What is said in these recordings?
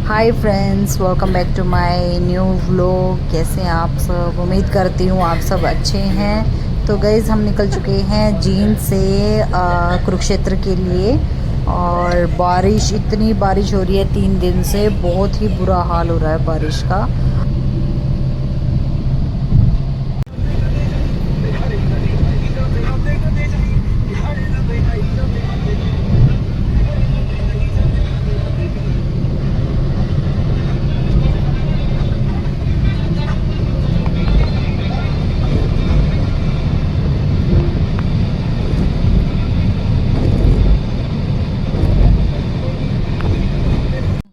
Hi friends, welcome back to my new vlog. कैसे हैं आप सब? उम्मीद करती हूँ आप सब अच्छे हैं। तो गाइज़, हम निकल चुके हैं जींद से कुरुक्षेत्र के लिए। और बारिश, इतनी बारिश हो रही है 3 दिन से, बहुत ही बुरा हाल हो रहा है बारिश का।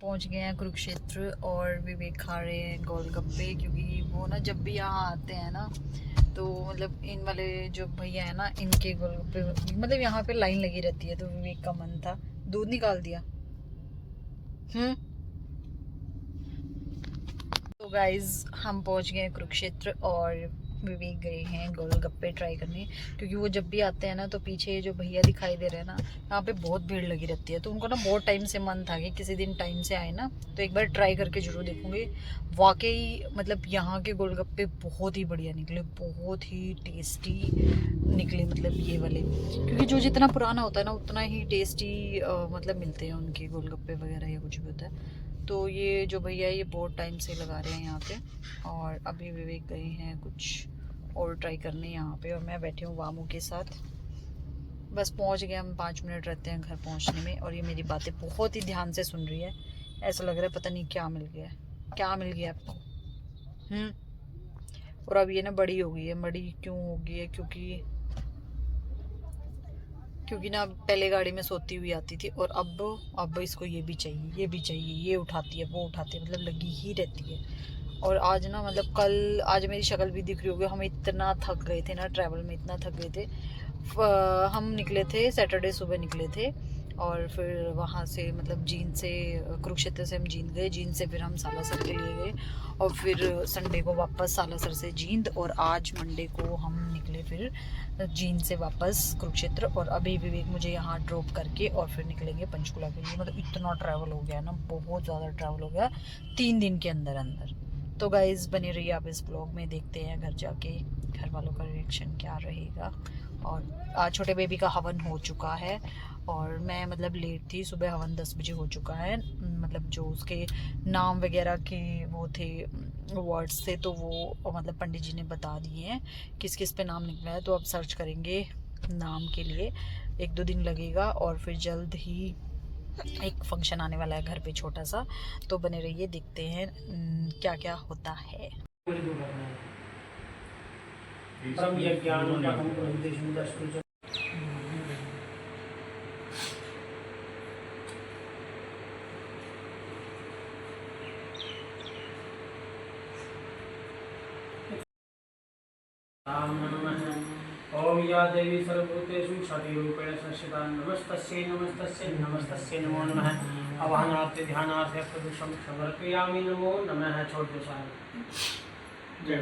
पहुंच गए हैं कुरुक्षेत्र और विवेक खा रहे हैं गोलगप्पे, क्योंकि वो ना जब भी यहाँ आते हैं ना, तो मतलब इन वाले जो भैया है ना, इनके गोलगप्पे मतलब यहाँ पे लाइन लगी रहती है। तो विवेक का मन था, दूध निकाल दिया। तो गाइज, हम पहुंच गए हैं कुरुक्षेत्र और विवेक गए हैं गोलगप्पे ट्राई करने, क्योंकि वो जब भी आते हैं ना, तो पीछे जो भैया दिखाई दे रहे हैं ना, यहाँ पे बहुत भीड़ लगी रहती है। तो उनको ना बहुत टाइम से मन था कि किसी दिन टाइम से आए ना, तो एक बार ट्राई करके जरूर देखूंगे। वाकई मतलब यहाँ के गोलगप्पे बहुत ही बढ़िया निकले, बहुत ही टेस्टी निकले, मतलब ये वाले, क्योंकि जो जितना पुराना होता है ना, उतना ही टेस्टी मतलब मिलते हैं उनके गोलगप्पे वगैरह या कुछ भी होता है। तो ये जो भैया ये बहुत टाइम से लगा रहे हैं यहाँ पे, और अभी विवेक गए हैं कुछ और ट्राई करने यहाँ पे, और मैं बैठी हूँ वामू के साथ। बस पहुँच गए हम, 5 मिनट रहते हैं घर पहुँचने में। और ये मेरी बातें बहुत ही ध्यान से सुन रही है, ऐसा लग रहा है पता नहीं क्या मिल गया है। क्या मिल गया आपको? और अब ये ना बड़ी हो गई है। बड़ी क्यों हो गई है? क्योंकि ना पहले गाड़ी में सोती हुई आती थी, और अब इसको ये भी चाहिए, ये भी चाहिए, ये उठाती है, वो उठाती है, मतलब लगी ही रहती है। और आज ना मतलब आज मेरी शक्ल भी दिख रही होगी, हम इतना थक गए थे ना, ट्रैवल में इतना थक गए थे। हम निकले थे सैटरडे सुबह निकले थे, और फिर वहाँ से मतलब जींद से, कुरुक्षेत्र से हम जींद गए, जींद से फिर हम सालासर के लिए गए, और फिर संडे को वापस सालासर से जींद, और आज मंडे को हम निकले फिर जींद से वापस कुरुक्षेत्र। और अभी विवेक मुझे यहाँ ड्रॉप करके और फिर निकलेंगे पंचकुला के लिए। मतलब इतना ट्रैवल हो गया ना, बहुत ज़्यादा ट्रैवल हो गया 3 दिन के अंदर अंदर। तो गाइज़, बने रहिए आप इस ब्लॉग में, देखते हैं घर जाके घर वालों का रिएक्शन क्या रहेगा। और आज छोटे बेबी का हवन हो चुका है, और मैं मतलब लेट थी, सुबह हवन 10 बजे हो चुका है। मतलब जो उसके नाम वगैरह के वो थे, वर्ड्स थे, तो वो मतलब पंडित जी ने बता दिए हैं किस किस पे नाम निकला है। तो अब सर्च करेंगे नाम के लिए, 1-2 दिन लगेगा, और फिर जल्द ही एक फंक्शन आने वाला है घर पे छोटा सा। तो बने रहिए, देखते हैं क्या क्या होता है। ओम या देवी सर्वभूतेषु शक्तिरूपेण संस्थिता नमस्तस्यै नमस्तस्यै नमस्तस्यै नमो नमः। आवाहनार्थे ध्यानार्थे प्रदुषं समर्पयामि। नमो नमः। छोड़ दो सारे। जय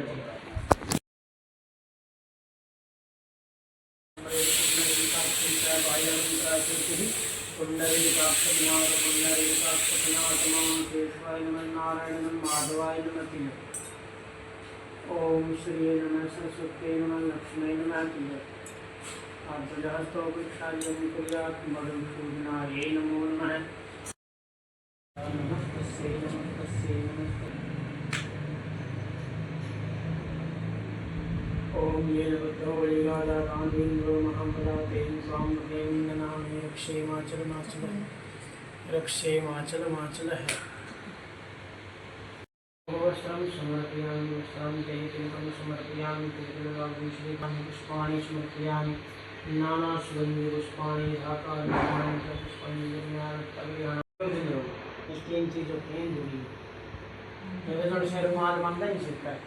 ओम श्री नमः सरस्वती नमः लक्ष्मी नमः मधुसूदनाय नमो नमः। नमस्तस्यै नमस्तस्यै नमस्तस्यै। ओम ये बुद्धो बलिराजा कांधेन्द्रो महाबलातेन स्वाम देवीन्दनामे रक्षे माचल है। वस्त्रं समर्पयामि वस्त्रं चैतन्यं समर्पयामि तिलकं पुष्पाणि समर्पयामि नानासुगन्धिपुष्पाणि आकाशवाणी पुष्पाणि ये 3 चीज़ों की दूरी है। थोड़े से रुमाल बांधा नहीं सकता है।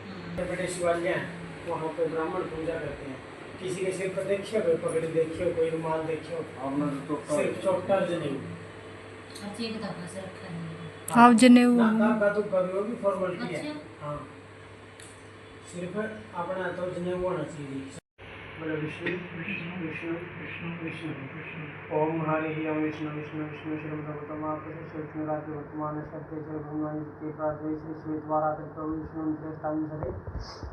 बड़े शिवालय हैं, वहाँ पे ब्राह्मण पूजा करते हैं। किसी के सिर पर देखियो, कोई पगड़ी देखियो, कोई रुमाल देखियो, सिर्फ चोटा जनेऊ। आप जनेऊ तो कभी भी फॉर्मेलिटी है। हाँ, सिर्फ अपना तो जनेऊ होना चाहिए। बोलो विष्णु विष्णु विष्णु विष्णु विष्णु विष्णु। ओम हरि ओम विष्णु विष्णु विष्णु श्री भगवतमापति श्री विष्णुराज वर्तमान सत्य श्री भगवान के प्रार्थना श्री श्वेतवारा प्रभु विष्णु श्रेष्ठांग सदे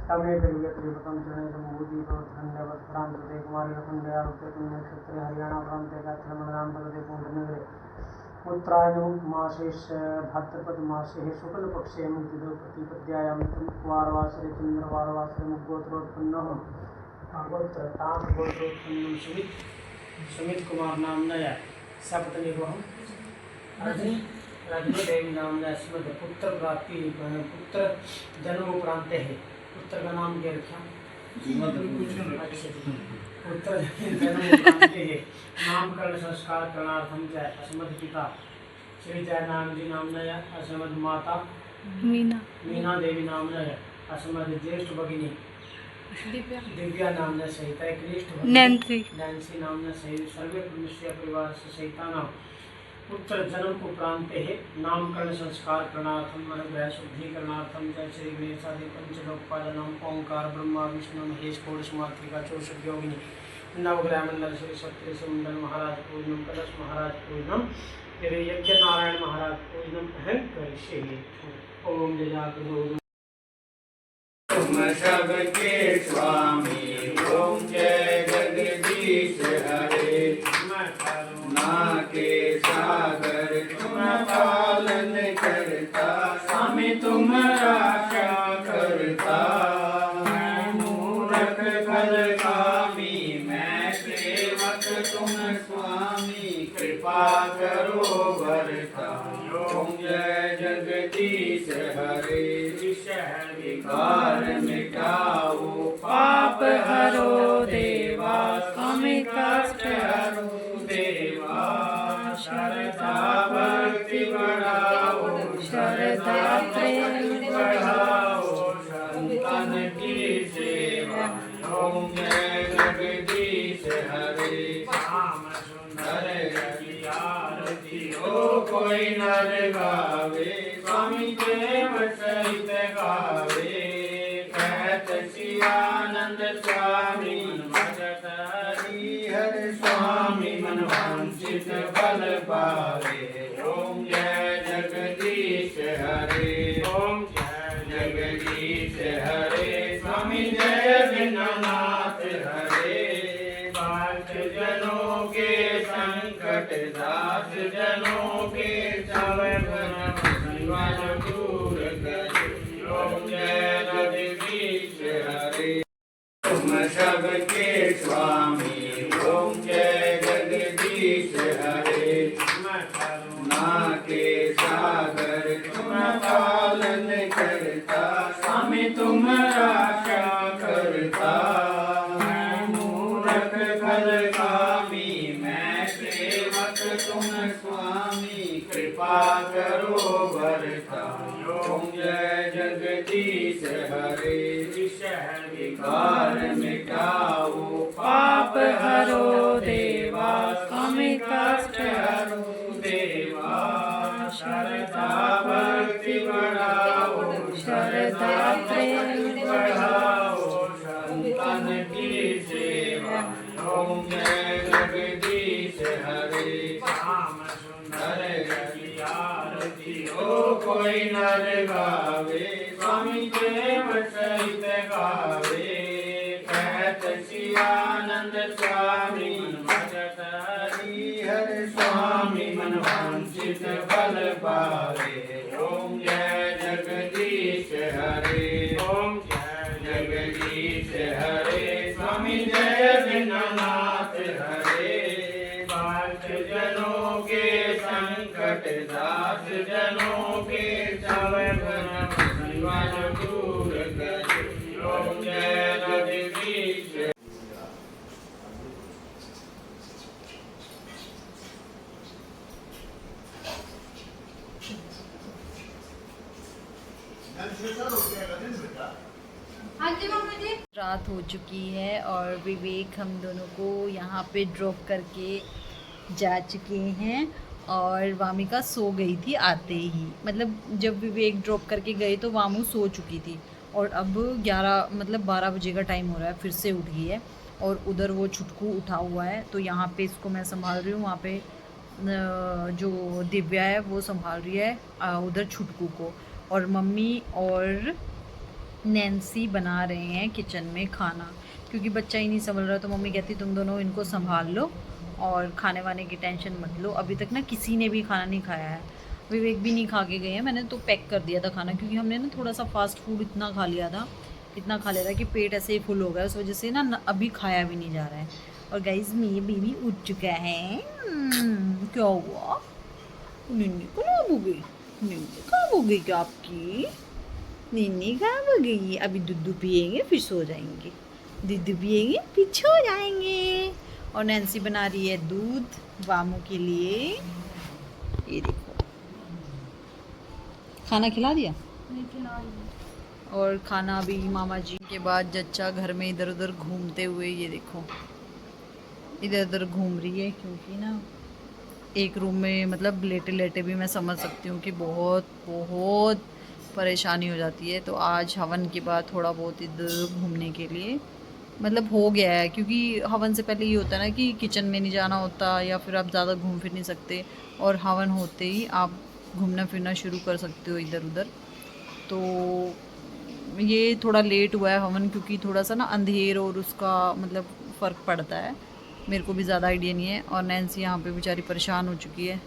तमे करिए त्रिभुवम चरणे समूति धन्यवाद प्रांत दे कुमारी खंडया उत्तर नक्षत्र हरियाणा प्रांत का नाम पदे पूर्ण उत्तरायण मासेश भाद्रपद मासे शुक्ल पक्षे मुक्तिदो प्रतिपद्यायां वारवासरे चंद्रवारवासरे मुगोत्रोत्पन्न गोत्र ताम गोत्रोत्पन्न सुमित कुमार नामनया सप्तनिर्वहम रजनी रजनी देवी नामनया स्मृत पुत्र प्राप्ति पुत्र जन्म उपरांत है। पुत्र का नाम क्या रखा? पुत्र जन्म उपरांत है। नामकरण संस्कार करणार्थम च असमद पिता श्री जयनाम जी नामनया असमद माता मीना देवी नामनया असमद ज्येष्ठ भगिनी दिव्या नामना सहित क्लिष्ट नैन्सी नामना सहित सर्वे मनुष्य परिवार सहिता नाम पुत्र जन्म उपरांत है। नामकरण संस्कार करणार्थम अनुग्रह शुद्धिकरणार्थम जय श्री गणेशादि पंचलोकपालनम ओंकार ब्रह्मा विष्णु महेश षोडश मातृका 64 योगिनी नवग्रह मंडल श्री सत्य सुंदर महाराज पूजनम कलश महाराज पूजनम यज्ञ नारायण महाराज पूजनम अहं करिष्ये। ओम जजागुरु तुम सबके स्वामी ओम जय जगदीश हरे। करुणा के सागर तुम पालन करता स्वामी तुम रक्षा करता। मैं मूरख फलकामी मैं सेवक तुम स्वामी कृपा करो भरता। ओम जय जगदीश हरे। विकार मिटाओ पाप हरो देवा स्वामी कष्ट हरो देवा। श्रद्धा भक्ति बढ़ाओ श्रद्धा प्रेम बढ़ाओ संतन की सेवा। ओम जय जगदीश हरे। श्याम सुंदर की आरती हो कोई नर गावे स्वामी प्रेम सहित गावे। कहत शिवानंद स्वामी भगत हरि हर स्वामी मन वांछित फल पावे। ओम जय जगदीश हरे। ओम जय जगदीश हरे। स्वामी जय दीननाथ हरे। भक्त जनों के संकट दास जनों के सब भवन दूर करे। ओम जय जगदीश हरे। तुम सबके स्वामी ओम जय जगदीश हरे। करुणा के सागर तुम पालन करता स्वामी तुम रक्षा करता। मैं मूरख फलकामी मैं सेवक तुम स्वामी कृपा करो भरता। ओम जय जगदीश हरे। विकार मिटाओ पाप हरो देवा स्वामी कष्ट हरो देवा। श्रद्धा भक्ति बढ़ाओ श्रद्धा प्रेम बढ़ाओ संतन की सेवा। ओम जय जगदीश हरे। श्याम सुंदर की आरती हो कोई नर गावे स्वामी प्रेम सहित गावे। कहत शिवानंद स्वामी भगत हरि हर स्वामी मन वांछित फल पावे। ओम जय जगदीश हरे। ओम जय जगदीश हरे। स्वामी जय दीननाथ हरे। भक्त जनों के संकट दास जनों के सब भवन दूर करे। ओम जय जगदीश। रात हो चुकी है और विवेक हम दोनों को यहाँ पे ड्रॉप करके जा चुके हैं और वामिका सो गई थी आते ही। मतलब जब विवेक ड्रॉप करके गए तो वामू सो चुकी थी और अब 12 बजे का टाइम हो रहा है, फिर से उठ गई है और उधर वो छुटकू उठा हुआ है, तो यहाँ पे इसको मैं संभाल रही हूँ। वहाँ पे जो दिव्या है वो संभाल रही है उधर छुटकू को, और मम्मी और नैन्सी बना रहे हैं किचन में खाना, क्योंकि बच्चा ही नहीं संभल रहा। तो मम्मी कहती तुम दोनों इनको संभाल लो और खाने वाने की टेंशन मत लो। अभी तक ना किसी ने भी खाना नहीं खाया है, विवेक भी नहीं खा के गए हैं। मैंने तो पैक कर दिया था खाना, क्योंकि हमने ना थोड़ा सा फास्ट फूड इतना खा लिया था कि पेट ऐसे ही फुल हो गया, उस वजह से ना अभी खाया भी नहीं जा रहा है। और गाइज मेरी बेबी उठ चुका है। क्या हुआ? निन्नी खराब हो गई? निन्नी खराब हो गई क्या आपकी? निन्नी खराब हो गई। अभी दूध पिएंगे फिर सो जाएंगे, दूध पिएंगे फिर सो जाएंगे। और नैन्सी बना रही है दूध वामू के लिए। ये देखो, खाना खिला दिया? नहीं खिला रही। और खाना अभी मामा जी के बाद जच्चा घर में इधर उधर घूमते हुए, ये देखो इधर उधर घूम रही है, क्योंकि ना एक रूम में मतलब लेटे लेटे भी मैं समझ सकती हूँ कि बहुत बहुत परेशानी हो जाती है। तो आज हवन के बाद थोड़ा बहुत इधर घूमने के लिए मतलब हो गया है, क्योंकि हवन से पहले ये होता है ना कि किचन में नहीं जाना होता, या फिर आप ज़्यादा घूम फिर नहीं सकते, और हवन होते ही आप घूमना फिरना शुरू कर सकते हो इधर उधर। तो ये थोड़ा लेट हुआ है हवन, क्योंकि थोड़ा सा ना अंधेर और उसका मतलब फ़र्क पड़ता है। मेरे को भी ज़्यादा आइडिया नहीं है। और नैन्सी यहाँ पे बेचारी परेशान हो चुकी है,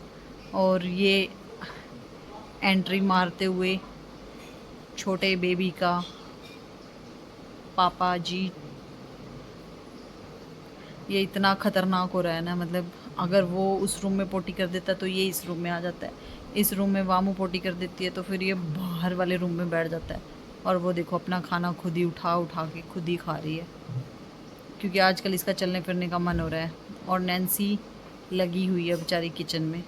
और ये एंट्री मारते हुए छोटे बेबी का पापा जी, ये इतना ख़तरनाक हो रहा है ना, मतलब अगर वो उस रूम में पोटी कर देता है तो ये इस रूम में आ जाता है, इस रूम में वामू पोटी कर देती है तो फिर ये बाहर वाले रूम में बैठ जाता है। और वो देखो अपना खाना खुद ही उठा उठा के खुद ही खा रही है, क्योंकि आजकल इसका चलने फिरने का मन हो रहा है। और नैन्सी लगी हुई है बेचारी किचन में।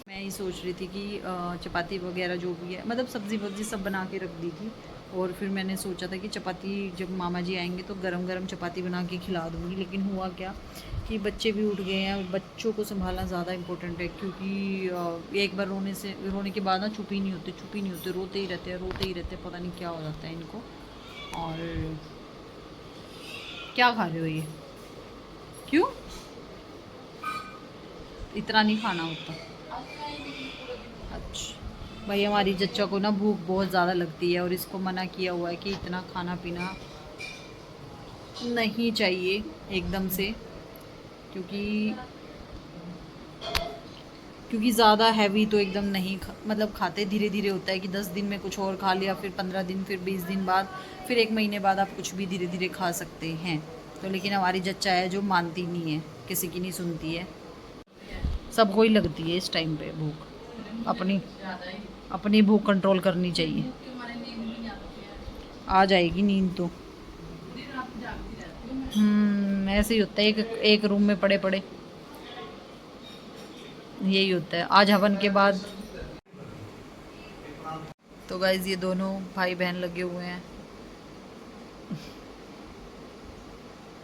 मैं ही सोच रही थी कि चपाती वगैरह जो भी है, मतलब सब्ज़ी वब्ज़ी सब बना के रख दी थी, और फिर मैंने सोचा था कि चपाती जब मामा जी आएंगे तो गरम गरम चपाती बना के खिला दूँगी। लेकिन हुआ क्या कि बच्चे भी उठ गए हैं, बच्चों को संभालना ज़्यादा इम्पोर्टेंट है, क्योंकि एक बार रोने के बाद ना चुप ही नहीं होते, रोते ही रहते, पता नहीं क्या हो जाता है इनको। और क्या खा रहे हो ये? क्यों इतना नहीं खाना होता? अच्छा भाई, हमारी जच्चा को ना भूख बहुत ज़्यादा लगती है, और इसको मना किया हुआ है कि इतना खाना पीना नहीं चाहिए एकदम से, क्योंकि ज़्यादा हैवी तो एकदम नहीं मतलब खाते, धीरे धीरे होता है कि 10 दिन में कुछ और खा लिया, फिर 15 दिन, फिर 20 दिन बाद, फिर 1 महीने बाद आप कुछ भी धीरे धीरे खा सकते हैं। तो लेकिन हमारी जच्चा है जो मानती नहीं है, किसी की नहीं सुनती है, सबको ही लगती है इस टाइम पे भूख। अपनी भूख कंट्रोल करनी चाहिए। आ जाएगी नींद तो। ऐसे ही होता है, एक रूम में पड़े पड़े यही होता है। आज हवन के बाद तो गाइज ये दोनों भाई बहन लगे हुए हैं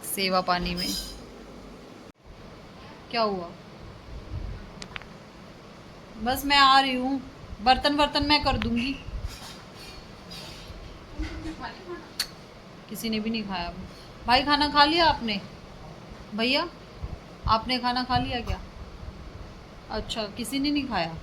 सेवा पानी में। क्या हुआ? बस मैं आ रही हूँ, बर्तन मैं कर दूंगी। किसी ने भी नहीं खाया। भाई खाना खा लिया आपने? भैया आपने खाना खा लिया क्या? अच्छा, किसी ने नहीं खाया।